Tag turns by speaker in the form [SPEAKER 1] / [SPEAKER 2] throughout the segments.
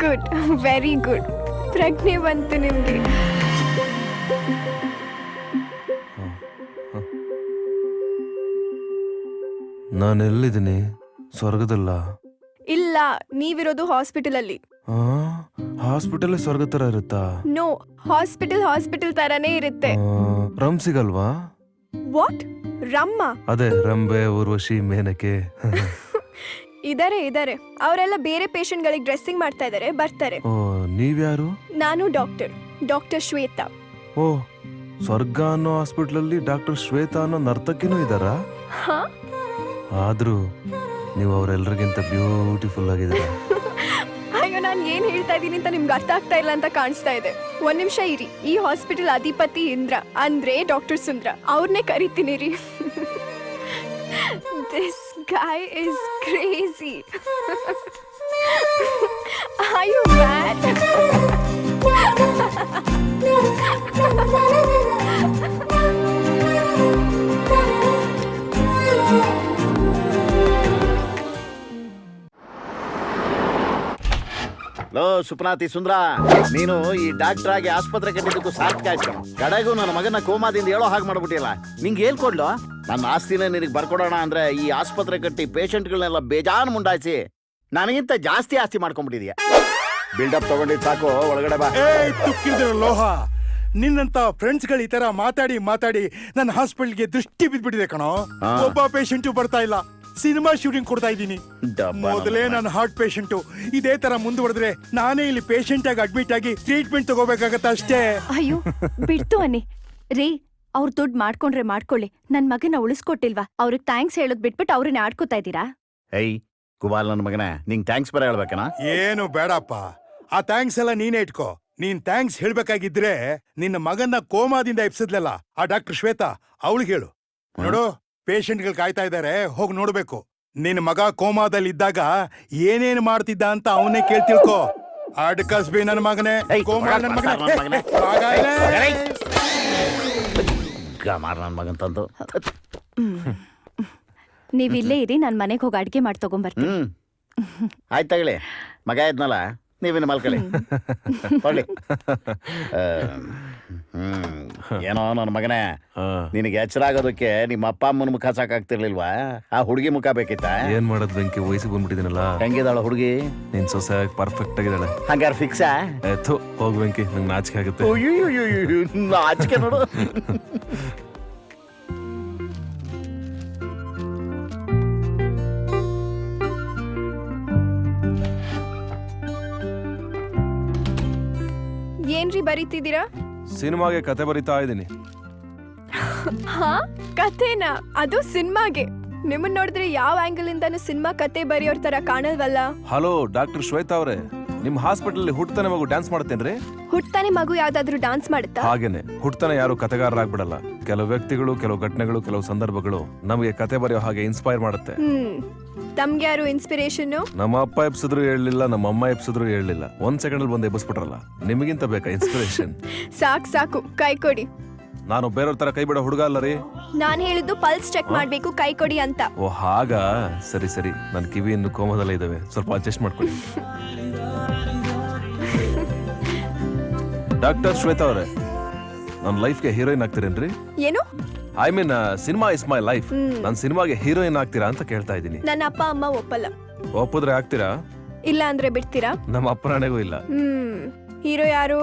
[SPEAKER 1] Good, very good. ಪ್ರಜ್ಞೆ ಬಂತು ನಿಮ್ಗೆ.
[SPEAKER 2] ನಾನೆಲ್ಲಿದ್ದೀನಿ? ಸ್ವರ್ಗದಲ್ಲ?
[SPEAKER 1] ಇಲ್ಲ, ನೀವಿರೋದು ಹಾಸ್ಪಿಟಲ್ ಅಲ್ಲಿ.
[SPEAKER 2] ಹಾಸ್ಪಿಟಲ್ ಸ್ವರ್ಗ ತರ ಇರುತ್ತಾ?
[SPEAKER 1] ನೋ, ಹಾಸ್ಪಿಟಲ್ ತರನೇ ಇರುತ್ತೆ.
[SPEAKER 2] ರಮ್ ಸಿಗಲ್ವಾ?
[SPEAKER 1] ವಾಟ್? ರಮ್ಮ?
[SPEAKER 2] ಅದೇ ರಂಬೆ, ಊರ್ವಶಿ, ಮೇನಕೆ.
[SPEAKER 1] ಇದಾರೆ. ಅವರೆಲ್ಲ ಬೇರೆ ಪೇಷಂಟ್ ಗಳಿಗೆ ಡ್ರೆಸ್ಸಿಂಗ್ ಮಾಡ್ತಾ ಇದಾರೆ, ಬರ್ತಾರೆ.
[SPEAKER 2] ನೀವ್ಯಾರು?
[SPEAKER 1] ನಾನು ಡಾಕ್ಟರ್ ಶ್ವೇತಾ.
[SPEAKER 2] ಓ, ಸ್ವರ್ಗ ಅನ್ನೋ ಹಾಸ್ಪಿಟಲ್ ಅಲ್ಲಿ ಡಾಕ್ಟರ್ ಶ್ವೇತಾ ಅನ್ನೋ ನರ್ತಕಿನೂ ಇದಾರಾ?
[SPEAKER 1] ಹಾ,
[SPEAKER 2] ಆದ್ರೂ ನೀವು ಅವರೆಲ್ಲರಿಗಿಂತ ಬ್ಯೂಟಿಫುಲ್ ಆಗಿದ್ದೀರಾ.
[SPEAKER 1] ಅಯ್ಯೋ, ನಾನು ಏನ್ ಹೇಳ್ತಾ ಇದೀನಿ ಅಂತ ನಿಮ್ಗೆ ಅರ್ಥ ಆಗ್ತಾ ಇಲ್ಲ ಅಂತ ಕಾಣಿಸ್ತಾ ಇದೆ. ಒಂದ್ ನಿಮಿಷ ಇರಿ. ಈ ಹಾಸ್ಪಿಟಲ್ ಅಧಿಪತಿ ಇಂದ್ರ ಅಂದ್ರೆ ಡಾಕ್ಟರ್ ಸುಂದ್ರ, ಅವ್ರನ್ನೇ ಕರಿತೀನಿ ರೀ. This guy is crazy. Are you mad?
[SPEAKER 3] ಲೋ ಸುಪ್ನಾತಿ ಸುಂದ್ರ, ನೀನು ಈ ಡಾಕ್ಟರ್ ಆಗಿ ಆಸ್ಪತ್ರೆ ಕಟ್ಟಿದ್ದಕ್ಕೂ ಸಾರ್ಥಕ ಆಯ್ತು. ಕಡೆಗೂ ನನ್ನ ಮಗನ ಕೋಮಾದಿಂದ ಹೇಳೋ ಹಾಗೆ ಮಾಡ್ಬಿಟ್ಟಿಲ್ಲ. ನಿಂಗೆ ಹೇಳ್ಕೊಡ್ಲು, ನನ್ನ ಆಸ್ತಿನ ನಿನಗೆ ಬರ್ಕೊಡೋಣ ಅಂದ್ರೆ ಈ ಆಸ್ಪತ್ರೆ ಕಟ್ಟಿ ಪೇಷಂಟ್ಗಳನ್ನೆಲ್ಲ ಬೇಜಾನ್ ಮುಂಡಾಯಿಸಿ ನನಗಿಂತ ಜಾಸ್ತಿ ಆಸ್ತಿ ಮಾಡ್ಕೊಂಡ್ಬಿಟ್ಟಿದ್ಯಾ. ಬಿಲ್ಡಪ್ ತಗೊಂಡಿದ್ ಸಾಕು, ಒಳಗಡೆ ಬಾ.
[SPEAKER 4] ತುಕ್ಕಿದ್ರ ಲೋಹ, ನಿನ್ನಂತ ಫ್ರೆಂಡ್ಸ್ ಗಳು ಈ ತರ ಮಾತಾಡಿ ನನ್ನ ಹಾಸ್ಪಿಟಲ್ಗೆ ದೃಷ್ಟಿ ಬಿದ್ಬಿಟ್ಟಿದೆ ಕಣೋ. ಒಬ್ಬ ಪೇಷಂಟ್ ಬರ್ತಾ ಇಲ್ಲ. ಸಿನಿಮಾ ಶೂಟಿಂಗ್ ಕೊಡ್ತಾ ಇದ್ದೀನಿ. ಮೊದಲೇ ನಾನು ಹಾರ್ಟ್ ಪೇಷಂಟು. ಇದೇ ತರ ಮುಂದುವರೆದ್ರೆ ನಾನೇ ಇಲ್ಲಿ ಪೇಷಂಟ್ ಆಗಿ ಅಡ್ಮಿಟ್ ಆಗಿ ಟ್ರೀಟ್ಮೆಂಟ್ ತಗೋಬೇಕಾಗತ್ತ ಅಷ್ಟೇ.
[SPEAKER 5] ಅಯ್ಯೋ ಬಿಡ್ತು ಅನ್ನಿ ರೀ, ಅವ್ರ ದುಡ್ಡು ಮಾಡ್ಕೊಳ್ಳಿ. ನನ್ ಮಗನ ಉಳಿಸ್ಕೊಟ್ಟಿಲ್ವಾ? ಅವ್ರಿಗೆ ಥ್ಯಾಂಕ್ಸ್ ಹೇಳೋದ್ ಬಿಟ್ಬಿಟ್ಟು ಅವ್ರನ್ನ ಆಡ್ಕೋತಾ ಇದ್ದೀರಾ?
[SPEAKER 3] ಏಯ್ ಕುಬಾಲ್ ನನ್ನ ಮಗನೇ, ನಿಂಗೆ ಥ್ಯಾಂಕ್ಸ್ ಬರ ಹೇಳ್ಬೇಕನಾ?
[SPEAKER 4] ಏನು ಬೇಡಪ್ಪ, ಆ ಥ್ಯಾಂಕ್ಸ್ ಎಲ್ಲ ನೀನೇ ಇಟ್ಕೋ. ನೀನ್ ಥ್ಯಾಂಕ್ಸ್ ಹೇಳ್ಬೇಕಾಗಿದ್ರೆ ನಿನ್ನ ಮಗನ್ನ ಕೋಮಾದಿಂದ ಎಬ್ಸಿದ್ಲಲ್ಲ ಆ ಡಾಕ್ಟರ್ ಶ್ವೇತಾ, ಅವಳಿಗೆ ಹೇಳು. ನೋಡು, ಪೇಷಂಟ್ಗಳು ಕಾಯ್ತಾ ಇದಾರೆ, ಹೋಗಿ ನೋಡ್ಬೇಕು. ನಿನ್ ಮಗ ಕೋಮಾದಲ್ಲಿ ಇದ್ದಾಗ ಏನೇನ್ ಮಾಡ್ತಿದ್ದ ಅಂತ ಅವನೇ ಕೇಳಿ ತಿಳ್ಕೊ. ಅಡ್ಕಸ್ಬಿ ನನ್ನ ಮಗನೇ, ಕೋಮಾ ನನ್ನ ಮಗನೇ.
[SPEAKER 3] ಮಾರ ನನ್ನ ಮಗನ್ ತಂದು.
[SPEAKER 5] ನೀವಿಲ್ಲೇ ಇರಿ, ನಾನ್ ಮನೆಗೆ ಹೋಗಿ ಅಡ್ಗೆ ಮಾಡಿ ತಗೊಂಡ್ಬರ್ತೀನಿ.
[SPEAKER 3] ಆಯ್ತು ತಗೊಳ್ಳಿ, ಮಗ ಇದ್ನಲ್ಲ, ನೀವಿನ ಮಲ್ಕೊಳ್ಳಿ. ಹೊಳ್ಳಿ. ಏನೋ ನನ್ನ ಮಗನೇ, ನಿನಗೆ ಎಚ್ಚರ ಆಗೋದಕ್ಕೆ ನಿಮ್ಮ ಅಪ್ಪ ಅಮ್ಮನ ಮುಖ ಸಾಕಾಗ್ತಿರ್ಲಿಲ್ವಾ? ಆ ಹುಡುಗಿ ಮುಖ ಬೇಕಿತ್ತ?
[SPEAKER 2] ಏನ್ ಮಾಡೋದ್ ಬೆಂಕಿ, ವಯಸ್ಸಿಗೆ ಬಂದ್ಬಿಟ್ಟಿದ್ದೀನಲ್ಲ.
[SPEAKER 3] ಹೆಂಗಿದಾಳ ಹುಡುಗಿ?
[SPEAKER 2] ನಿನ್ ಸೊಸೆ ಪರ್ಫೆಕ್ಟ್ ಆಗಿದ್ದಾಳೆ.
[SPEAKER 3] ಹಂಗಾರ ಫಿಕ್ಸಾ?
[SPEAKER 2] ಹೋಗ್ ಬೆಂಕಿ, ನಂಗೆ ನಾಚಿಕೆ ಆಗುತ್ತೆ.
[SPEAKER 3] ನಾಚಿಕೆ ನೋಡು.
[SPEAKER 1] ಏನ್ರಿ ಬರೀತಿದ್ದೀರಾ?
[SPEAKER 2] ಸಿನಿಮಾಗೆ ಕತೆ ಬರಿತಾ ಇದ್ದೀನಿ.
[SPEAKER 1] ಹಾ, ಕಥೆನಾ? ಅದು ಸಿನಿಮಾಗೆ? ನಿಮ್ಮನ್ನ ನೋಡಿದ್ರೆ ಯಾವ ಆಂಗಲ್ ಇಂದಾನು ಸಿನಿಮಾ ಕತೆ ಬರೆಯೋರ್ ತರ ಕಾಣಲ್ವಲ್ಲ.
[SPEAKER 2] ಹಲೋ ಡಾಕ್ಟರ್ ಶ್ವೇತಾ ಅವರೇ, ನಿಮ್ ಹಾಸ್ಪಿಟಲ್ ಹುಟ್ಟತಾನೆ ಮಗು ಡ್ಯಾನ್ಸ್ ಮಾಡ್ತೇನ್ರಿ?
[SPEAKER 1] ಹುಟ್ತಾನೆ ಮಗು ಯಾವ್ದಾದ್ರು ಡ್ಯಾನ್ಸ್ ಮಾಡುತ್ತಾ?
[SPEAKER 2] ಹಾಗೇನೆ, ಹುಟ್ಟತಾನೆ ಯಾರು ಕತೆಗಾರರಾಗ್ಬಿಡಲ್ಲ. ಕೆಲವು ವ್ಯಕ್ತಿಗಳು, ಕೆಲವು ಘಟನೆಗಳು, ಕೆಲವು ಸಂದರ್ಭಗಳು ನಮಗೆ ಕತೆ ಬರೆಯೋ ಹಾಗೆ ಇನ್ಸ್ಪೈರ್ ಮಾಡುತ್ತೆ.
[SPEAKER 1] ತಮ್ಗೆ ಯಾರು ಇನ್ಸ್ಪಿರೇಷನ್?
[SPEAKER 2] ನಮ್ಮ ಅಪ್ಪ ಎಬ್ಸಿದ್ರು ಹೇಳಲಿಲ್ಲ, ನಮ್ಮ ಅಮ್ಮ ಎಬ್ಸಿದ್ರು ಹೇಳಲಿಲ್ಲ. 1 ಸೆಕೆಂಡ್ ಬಂದು ಎಬ್ಬಿಸ್ಬಿಟ್ರಲ್ಲ. ನಿಮಗಿಂತ ಬೇಕಾ ಇನ್ಸ್ಪಿರೇಷನ್?
[SPEAKER 1] ಸಾಕು, ಕೈ ಕೊಡಿ.
[SPEAKER 2] ನಾನು ಬೇರೆಯವ್ರ ತರ ಕೈ ಬಿಡೋ ಹುಡುಗ ಅಲ್ಲ ರೀ.
[SPEAKER 1] ನಾನ್ ಹೇಳಿದ್ದು ಪಲ್ಸ್ ಚೆಕ್ ಮಾಡ್ಬೇಕು, ಕೈ ಕೊಡಿ ಅಂತ.
[SPEAKER 2] ಓ ಹಾಗಾ? ಸರಿ, ನನ್ನ ಕಿವಿ ಇನ್ನು ಕೋಮದಲ್ಲೇ ಇದಾವೆ, ಸ್ವಲ್ಪ ಅಡ್ಜಸ್ಟ್ ಮಾಡ್ಕೊಳ್ಳಿ. ಡಾಕ್ಟರ್ ಶ್ವೇತಾ ಅವರೇ, ನನ್ನ ಲೈಫ್ಗೆ ಹೀರೋಯಿನ್ ಆಗ್ತೀರೇನ್ರಿ?
[SPEAKER 1] ಏನು?
[SPEAKER 2] I mean cinema is my life. ನನ್ನ ಸಿನಿಮಾಗೆ ಹೀರೋಯಿನ್ ಆಗ್ತೀರಾ ಅಂತ ಕೇಳ್ತಾ ಇದ್ದೀನಿ.
[SPEAKER 1] ನನ್ನ ಅಪ್ಪ ಅಮ್ಮ ಒಪ್ಪಲ್ಲ.
[SPEAKER 2] ಒಪ್ಪಿದ್ರೆ ಆಗ್ತೀರಾ?
[SPEAKER 1] ಇಲ್ಲ ಅಂದ್ರೆ ಬಿಡ್ತೀರಾ?
[SPEAKER 2] ನಮ್ಮ ಅಪ್ಪನಾಣೆಗೂ ಇಲ್ಲ.
[SPEAKER 1] ಹೀರೋ ಯಾರು?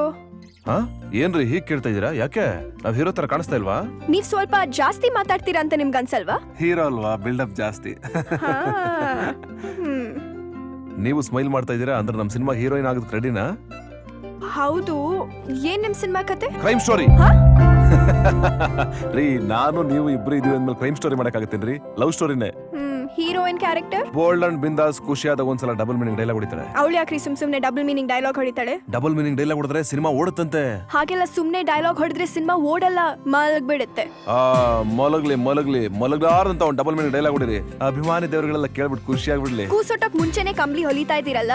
[SPEAKER 2] ಹಾ, ಏನ್ರಿ ಹೀಗ್ ಕೇಳ್ತಾ ಇದೀರಾ? ಯಾಕೆ, ನಾವ್ ಹೀರೋ ತರ ಕಾಣಿಸ್ತಾ ಇಲ್ವಾ?
[SPEAKER 1] ನೀವ್ ಸ್ವಲ್ಪ ಜಾಸ್ತಿ ಮಾತಾಡ್ತೀರಾ ಅಂತ ನಿಮ್ಗೆ ಅನ್ಸಲ್ವಾ?
[SPEAKER 2] ಹೀರೋ ಅಲ್ವಾ, ಬಿಲ್ಡಪ್ ಜಾಸ್ತಿ. ನೀವು ಸ್ಮೈಲ್ ಮಾಡ್ತಾ ಇದೀರಾ ಅಂದ್ರೆ ನಮ್ ಸಿನಿಮಾ ಹೀರೋಯಿನ್ ಆಗೋದಕ್ಕೆ ರೆಡಿನಾ?
[SPEAKER 1] ಹೌದು. ಏನ್ ನಿಮ್ ಸಿನಿಮಾ ಕತೆ?
[SPEAKER 2] ಕ್ರೈಮ್ ಸ್ಟೋರಿ ರೀ. ನಾನು ನೀವು ಇಬ್ರು ಇದೀವಿ ಅಂದ್ಮೇಲೆ ಕ್ರೈಮ್ ಸ್ಟೋರಿ ಮಾಡಕ್ಕಾಗತ್ತೇನ್ರಿ? ಲವ್ ಸ್ಟೋರಿನೇ.
[SPEAKER 1] ಹೀರೋಯಿನ್ ಕ್ಯಾರೆಕ್ಟರ್
[SPEAKER 2] ಬೋಲ್ಡ್ ಅಂಡ್ ಬಿಂದಾಸ್, ಖುಷಿಯಾದಾಗ ಒಂದ್ಸಲ ಡಬಲ್ ಮೀನಿಂಗ್ ಡೈಲಾಗ್ ಹೊಡಿತಾಳೆ.
[SPEAKER 1] ಅವಳು ಯಾಕ್ರಿ ಸುಮ್ನೆ ಡಬಲ್ ಮೀನಿಂಗ್ ಡೈಲಾಗ್ ಹೊಡಿತಾಳೆ?
[SPEAKER 2] ಡಬಲ್ ಮೀನಿಂಗ್ ಡೈಲಾಗ್ ಹೊಡೆದ್ರೆ ಸಿನಿಮಾ ಓಡುತ್ತಂತೆ.
[SPEAKER 1] ಹಾಗೆಲ್ಲ ಸುಮ್ನೆ ಡೈಲಾಗ್ ಹೊಡೆದ್ರೆ ಸಿನಿಮಾ ಓಡಲ್ಲ, ಮಲಗ್ಬಿಡುತ್ತೆ.
[SPEAKER 2] ಮಲಗ್ಲಾರ್ದಂತ ಒಂದು ಡಬಲ್ ಮೀನಿಂಗ್ ಡೈಲಾಗ್ ಹೊಡಿರಿ. ಅಭಿಮಾನಿ ದೇವರುಗಳೆಲ್ಲ ಕೇಳ್ಬಿಟ್ಟು ಖುಷಿ ಆಗ್ಬಿಡ್ಲಿ.
[SPEAKER 1] ಕೂಸೋಟಕ್ ಮುಂಚೆನೆ ಕಂಬ್ಲಿ ಹೊಲಿತಾ ಇದೀರಲ್ಲ,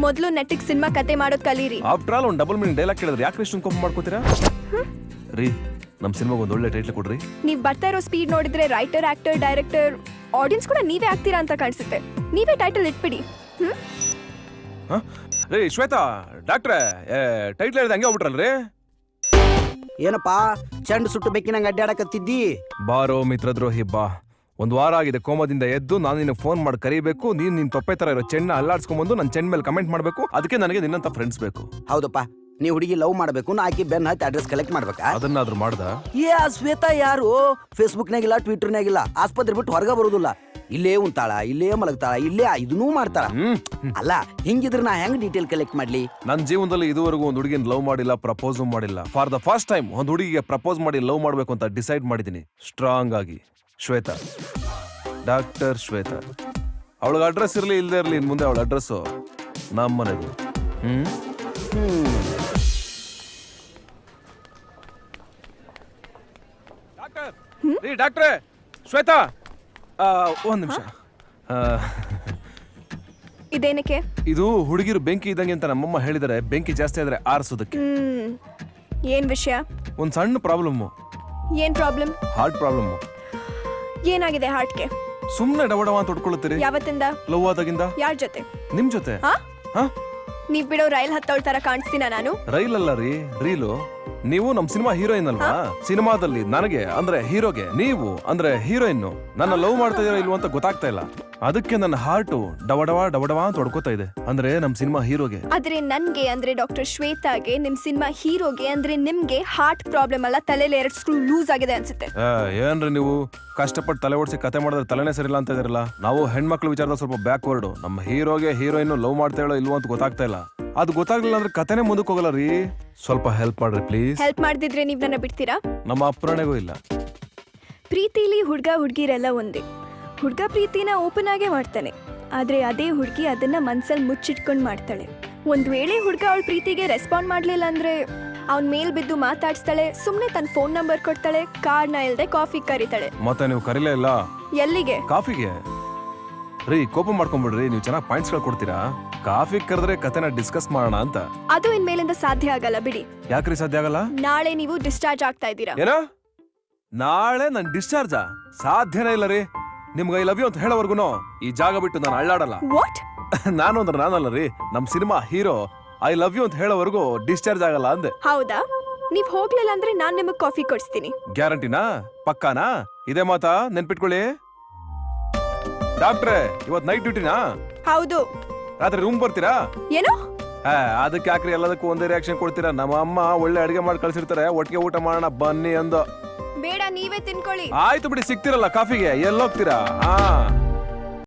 [SPEAKER 1] ಮೊದ್ಲು ನೆಟ್ಟಿಗ್ ಸಿನಿಮಾ ಕತೆ ಮಾಡೋದ್ ಕಲೀರಿ.
[SPEAKER 2] ಆಫ್ಟರ್ ಆಲ್ ಒಂದು ಡಬಲ್ ಮೀನಿಂಗ್ ಡೈಲಾಗ್ ಕೇಳಿದ್ರೆ ಯಾಕೆ ಇಷ್ಟೊಂದು ಕೋಪ ಮಾಡ್ಕೋತೀರಾ ರೀ? ನಮ್ ಸಿನಿಮಾಗೆ ಒಂದು ಒಳ್ಳೆ ಟೈಟ್ಲ್ ಕೊಡ್ರಿ.
[SPEAKER 1] ನೀವ್ ಬರ್ತಾ ಇರೋ ಸ್ಪೀಡ್ ನೋಡಿದ್ರೆ ರೈಟರ್, ಆಕ್ಟರ್, ಡೈರೆಕ್ಟರ್, ಆಡಿಯನ್ಸ್ ಕೂಡ ನೀವೇ ಆಗ್ತೀರಾ ಅಂತ ಕಾಣಿಸುತ್ತೆ. ನೀವೇ ಟೈಟಲ್ ಇಟ್ಬಿಡಿ.
[SPEAKER 2] ರೀ ಶ್ವೇತಾ ಡಾಕ್ಟ್ರೆ ಟೈಟ್ಲ್ ಹೇಳಿದ ಹಂಗೆ ಹೋಗ್ಬಿಟ್ರಲ್ರಿ.
[SPEAKER 6] ಏನಪ್ಪಾ ಚಂಡ್ ಸುಟ್ಟು ಬೆಕ್ಕಿನಂಗ ಅಡ್ಡಾಡಕತ್ತಿದ್ದಿ?
[SPEAKER 2] ಬಾರೋ ಮಿತ್ರದ್ರೋಹಿ ಬಾ. ಒಂದ್ ವಾರ ಆಗಿದೆ ಕೋಮದಿಂದ ಎದ್ದು ನಾನು ನಿನ್ನ ಫೋನ್ ಮಾಡಿ ಕರಿಬೇಕು, ನೀನ್ ನಿನ್ ತೊಪ್ಪೆ ತರ ಇರೋ ಚೆನ್ನ ಅಲ್ಲಾಡ್ಸ್ಕೊಂಡ್ಬಂದು ನನ್ನ ಚೆನ್ನ ಮೇಲೆ ಕಮೆಂಟ್ ಮಾಡ್ಬೇಕು. ಅದಕ್ಕೆ ನನಗೆ ನಿನ್ನಂತ ಫ್ರೆಂಡ್ಸ್ ಬೇಕು.
[SPEAKER 6] ಹೌದಪ್ಪ, ನೀ ಹುಡುಗಿ ಲವ್ ಮಾಡ್ಬೇಕು, ನಾ ಆಕಿ ಬೆನ್ನ ಹತ್ತಿ ಅಡ್ರೆಸ್ ಕಲೆಕ್ಟ್ ಮಾಡ್ಬೇಕಾ?
[SPEAKER 2] ಅದನ್ನಾದ್ರೂ ಮಾಡ್ದ?
[SPEAKER 6] ಆ ಶ್ವೇತಾ ಯಾರು? ಫೇಸ್ಬುಕ್ನಾಗಿಲ್ಲ, ಟ್ವಿಟರ್ನಾಗಿಲ್ಲ, ಆಸ್ಪತ್ರೆ ಬಿಟ್ಟು ಹೊರಗ ಬರುದಿಲ್ಲ. ಇಲ್ಲೇ ಉಂತಾಳ, ಇಲ್ಲೇ ಮಲಗ್ತಾಳ, ಇಲ್ಲೇ ಇದನ್ನೂ ಮಾಡ್ತಾಳ. ಅಲ್ಲ ಹಿಂಗಿದ್ರೆ ನಾ ಹೆಂಗ್ ಡೀಟೇಲ್ ಕಲೆಕ್ಟ್ ಮಾಡ್ಲಿ?
[SPEAKER 2] ನನ್ನ ಜೀವನದಲ್ಲಿ ಇದುವರೆಗೂ ಒಂದು ಹುಡುಗಿನ ಲವ್ ಮಾಡಿಲ್ಲ, ಪ್ರಪೋಸ್ ಮಾಡಿಲ್ಲ. ಫಾರ್ ದ ಫಸ್ಟ್ ಟೈಮ್ ಒಂದು ಹುಡುಗಿಗೆ ಪ್ರಪೋಸ್ ಮಾಡಿ ಲವ್ ಮಾಡ್ಬೇಕು ಅಂತ ಡಿಸೈಡ್ ಮಾಡಿದೀನಿ ಸ್ಟ್ರಾಂಗ್ ಆಗಿ. ಶ್ವೇತಾ, ಡಾಕ್ಟರ್ ಶ್ವೇತಾ. ಅವಳಿಗೆ ಅಡ್ರೆಸ್ ಇರ್ಲಿ ಇಲ್ಲದೆ ಇರ್ಲಿ, ಇನ್ ಮುಂದೆ ಅವಳ ಅಡ್ರೆಸ್ಸು ನಮ್ಮ ಮನೆದು. ಡಾಕ್ಟ್ರೇ, ಶ್ವೇತಾ ಒಂದ್ ನಿಮಿಷ.
[SPEAKER 1] ಇದೇನಕ್ಕೆ?
[SPEAKER 2] ಇದು ಹುಡುಗಿರು ಬೆಂಕಿ ಇದ್ದಂಗೆ ಅಂತ ನಮ್ಮಮ್ಮ ಹೇಳಿದರೆ, ಬೆಂಕಿ ಜಾಸ್ತಿ ಆದ್ರೆ ಆರಿಸೋದಕ್ಕೆ.
[SPEAKER 1] ಏನ್ ವಿಷಯ?
[SPEAKER 2] ಒಂದ್ ಸಣ್ಣ ಪ್ರಾಬ್ಲಮ್.
[SPEAKER 1] ಏನ್ ಪ್ರಾಬ್ಲಮ್?
[SPEAKER 2] Heart problem.
[SPEAKER 1] ಏನಾಗಿದೆ ಹಾರ್ಟ್ಗೆ?
[SPEAKER 2] ಸುಮ್ನೆ ಡವಡವ ಅಂತ ಹೊಡ್ಕೊಳ್ಳುತ್ತೀರಿ.
[SPEAKER 1] ಯಾವತ್ತಿಂದ?
[SPEAKER 2] ಲವ್ ಆದಾಗಿಂದ.
[SPEAKER 1] ಯಾರ ಜೊತೆ?
[SPEAKER 2] ನಿಮ್ ಜೊತೆ.
[SPEAKER 1] ನೀವ್ ಬಿಡೋ ರೈಲ್ ಹತ್ತೋಳ್ ತರ ಕಾಣಿಸ್ತೀನ ನಾನು?
[SPEAKER 2] ರೈಲ್ ಅಲ್ಲ ರೀ, ರೀಲು. ನೀವು ನಮ್ ಸಿನಿಮಾ ಹೀರೋಯಿನ್ ಅಲ್ವಾ? ಸಿನಿಮಾದಲ್ಲಿ ನನಗೆ ಅಂದ್ರೆ ಹೀರೋಗೆ, ನೀವು ಅಂದ್ರೆ ಹೀರೋಯಿನ್ ನನ್ನ ಲವ್ ಮಾಡ್ತಾ ಇದೀರೋ ಇಲ್ವೋ ಅಂತ ಗೊತ್ತಾಗ್ತಾ ಇಲ್ಲ. ಅದಕ್ಕೆ ನನ್ನ ಹಾರ್ಟ್ ಡವಡವ ಅಂತ ಹೊಡ್ಕೋತಾ ಇದೆ. ಅಂದ್ರೆ ನಮ್ ಸಿನಿಮಾ ಹೀರೋಗೆ.
[SPEAKER 1] ಆದ್ರೆ ನನ್ಗೆ ಅಂದ್ರೆ ಡಾಕ್ಟರ್ ಶ್ವೇತಾಗೆ, ನಿಮ್ ಸಿನಿಮಾ ಹೀರೋಗೆ ಅಂದ್ರೆ ನಿಮ್ಗೆ ಹಾರ್ಟ್ ಪ್ರಾಬ್ಲಮ್ ಅಲ್ಲ, ತಲೆಯಲ್ಲಿ 2 ಸ್ಕ್ರೂ ಲೂಸ್ ಆಗಿದೆ ಅನ್ಸುತ್ತೆ.
[SPEAKER 2] ಏನ್ರಿ ನೀವು ಕಷ್ಟಪಟ್ಟು ತಲೆ ಓಡಿಸಿ ಕತೆ ಮಾಡಿದ್ರೆ ತಲೆನೇ ಸರಿಲ್ಲ ಅಂತ ಇದಿರಲ್ಲ. ನಾವು ಹೆಣ್ಮಕ್ಳು ವಿಚಾರದಲ್ಲಿ ಸ್ವಲ್ಪ ಬ್ಯಾಕ್ವರ್ಡ್. ನಮ್ಮ ಹೀರೋಗೆ ಹೀರೋಯಿನ್ ಲವ್ ಮಾಡ್ತಾ ಹೇಳೋ ಇಲ್ವೋ ಅಂತ ಗೊತ್ತಾಗ್ತಾ ಇಲ್ಲ. ಅದು ಗೊತ್ತಾಗ್ಲಿಲ್ಲ ಅಂದ್ರೆ ಕತೆನೇ ಮುಂದಕ್ಕೆ ಹೋಗಲ್ಲ ರೀ. ಸ್ವಲ್ಪ ಹೆಲ್ಪ್ ಮಾಡ್ರಿ ಪ್ಲೀಸ್.
[SPEAKER 1] ಹೆಲ್ಪ್ ಮಾಡ್ದಿದ್ರೆ ನೀವ್ ನನ್ನ ಬಿಡ್ತೀರಾ?
[SPEAKER 2] ನಮ್ಮ ಅಪ್ಪರಣೆಗೂ ಇಲ್ಲ.
[SPEAKER 1] ಪ್ರೀತಿಲಿ ಹುಡ್ಗ ಹುಡ್ಗಿರೆಲ್ಲ ಒಂದೇ. ಹುಡ್ಗ ಪ್ರೀತಿನ ಓಪನ್ ಆಗೇ ಮಾಡ್ತಾನೆ, ಆದ್ರೆ ಅದೇ ಹುಡ್ಗಿ ಅದನ್ನ ಮನ್ಸಲ್ಲಿ ಮುಚ್ಚಿಟ್ಕೊಂಡ್ ಮಾಡ್ತಾಳೆ. ಒಂದ್ ವೇಳೆ ಹುಡ್ಗ ಅವಳ ಪ್ರೀತಿಗೆ ರೆಸ್ಪಾಂಡ್ ಮಾಡ್ಲಿಲ್ಲ ಅಂದ್ರೆ ಅವ್ನ್ ಮೇಲ್ ಬಿದ್ದು ಮಾತಾಡ್ಸ್ತಾಳೆ, ಸುಮ್ನೆ ತನ್ನ ಫೋನ್ ನಂಬರ್ ಕೊಡ್ತಾಳೆ, ಕಾರ್ಡ್ನ ಇಲ್ದೆ ಕಾಫಿ ಕರೀತಾಳೆ.
[SPEAKER 2] ಮತ್ತೆ ನೀವು ಕರೀಲೇ ಇಲ್ಲ.
[SPEAKER 1] ಎಲ್ಲಿಗೆ?
[SPEAKER 2] ಕಾಫಿಗೆ. ರೀ ಕೋಪ ಮಾಡ್ಕೊಂಡ್ಬಿಡ್ರಿ, ನೀವು ಚೆನ್ನಾಗಿ ಪಾಯಿಂಟ್ಸ್ ಗಳು ಕೊಡ್ತೀರಾ. ಕಾಫಿ ಕರೆದ್ರೆ ಕತೆನ ಡಿಸ್ಕಸ್ ಮಾಡೋಣ ಅಂತ.
[SPEAKER 1] ಅದು ಇನ್ಮೇಲಿಂದ ಸಾಧ್ಯ ಆಗಲ್ಲ ಬಿಡಿ.
[SPEAKER 2] ಯಾಕ್ರಿ ಸಾಧ್ಯ ಆಗಲ್ಲ?
[SPEAKER 1] ನಾಳೆ ನೀವು ಡಿಸ್ಚಾರ್ಜ್ ಆಗ್ತಾ ಇದ್ದೀರಾ.
[SPEAKER 2] ಏನೋ ನಾಳೆ ನನ್ ಡಿಸ್ಚಾರ್ಜಾ? ಸಾಧ್ಯನೇ ಇಲ್ಲ ರೀ. ನಿಮ್ಗೆ ಐ ಲವ್ ಯು ಅಂತ ಹೇಳೋವರ್ಗುನು ಈ ಜಾಗ ಬಿಟ್ಟು ನಾನು ಅಳ್ಳಾಡಲ್ಲ.
[SPEAKER 1] ವಾಟ್?
[SPEAKER 2] ನಾನು ಅಂದ್ರೆ ನಾನಲ್ಲ ರೀ, ನಮ್ cinema hero I love you ಅಂತ ಹೇಳೋವರೆಗೂ ಡಿಸ್ಚಾರ್ಜ್ ಆಗಲ್ಲ ಅಂದೆ.
[SPEAKER 1] ಹೌದಾ? ನೀವ್ ಹೋಗ್ಲಿಲ್ಲ ಅಂದ್ರೆ ನಾನ್ ನಿಮಗ್ ಕಾಫಿ ಕೊಡಿಸ್ತೀನಿ.
[SPEAKER 2] ಗ್ಯಾರಂಟಿನಾ? ಪಕ್ಕಾನಾ? ಇದೇ ಮಾತಾ ನೆನ್ಪಿಟ್ಕೊಳ್ಳಿ. ಡಾಕ್ಟ್ರೆ, ಇವತ್ ನೈಟ್ ಡ್ಯೂಟಿನಾ?
[SPEAKER 1] ಹೌದು.
[SPEAKER 2] ರಾತ್ರಿ ರೂಮ್ ಬರ್ತೀರಾ?
[SPEAKER 1] ಏನೋ?
[SPEAKER 2] ಅದಕ್ಕೆ ಯಾಕ್ರಿ ಎಲ್ಲದಕ್ಕೂ ಒಂದೇ ರಿಯಾಕ್ಷನ್ ಕೊಡ್ತೀರಾ? ನಮ್ಮ ಅಮ್ಮ ಒಳ್ಳೆ ಅಡಿಗೆ ಮಾಡಿ ಕಳ್ಸಿರ್ತಾರೆ, ಒಟ್ಟಿಗೆ ಊಟ ಮಾಡೋಣ ಬನ್ನಿ ಅಂದು.
[SPEAKER 1] ಬೇಡ, ನೀವೇ ತಿನ್ಕೊಳ್ಳಿ.
[SPEAKER 2] ಆಯ್ತು ಬಿಡಿ, ಸಿಗ್ತಿರಲ್ಲ ಕಾಫಿಗೆ, ಎಲ್ಲೋಗ್ತೀರಾ?